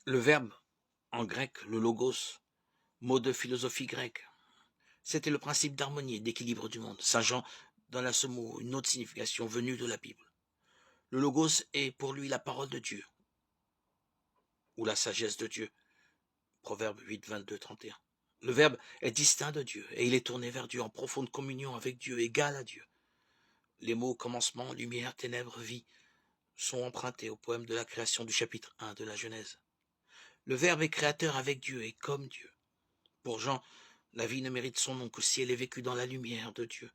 Le verbe, en grec, le logos, mot de philosophie grecque, c'était le principe d'harmonie et d'équilibre du monde. Saint Jean donne à ce mot une autre signification venue de la Bible. Le logos est pour lui la parole de Dieu, ou la sagesse de Dieu. Proverbe 8, 22, 31. Le verbe est distinct de Dieu, et il est tourné vers Dieu, en profonde communion avec Dieu, égal à Dieu. Les mots commencement, lumière, ténèbres, vie sont empruntés au poème de la création du chapitre 1 de la Genèse. Le Verbe est créateur avec Dieu et comme Dieu. Pour Jean, la vie ne mérite son nom que si elle est vécue dans la lumière de Dieu.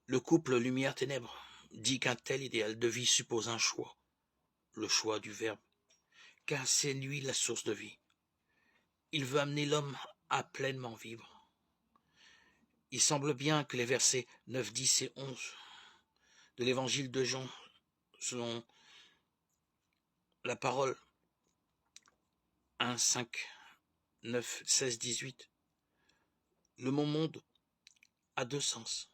Le couple lumière-ténèbres dit qu'un tel idéal de vie suppose un choix, le choix du Verbe, car c'est lui la source de vie. Il veut amener l'homme à pleinement vivre. Il semble bien que les versets 9, 10 et 11 de l'évangile de Jean, selon la parole 1, 5, 9, 16, 18, le mot monde a deux sens.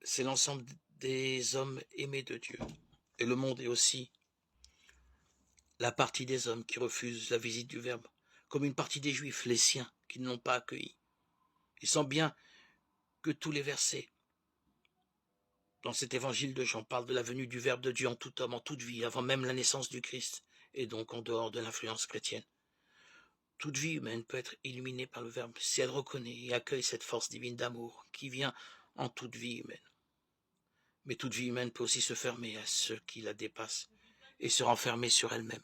C'est l'ensemble des hommes aimés de Dieu. Et le monde est aussi la partie des hommes qui refusent la visite du Verbe, comme une partie des Juifs, les siens, qui ne l'ont pas accueilli. Il semble bien que tous les versets dans cet évangile de Jean parlent de la venue du Verbe de Dieu en tout homme, en toute vie, avant même la naissance du Christ, et donc en dehors de l'influence chrétienne. Toute vie humaine peut être illuminée par le Verbe si elle reconnaît et accueille cette force divine d'amour qui vient en toute vie humaine. Mais toute vie humaine peut aussi se fermer à ceux qui la dépassent et se renfermer sur elle-même.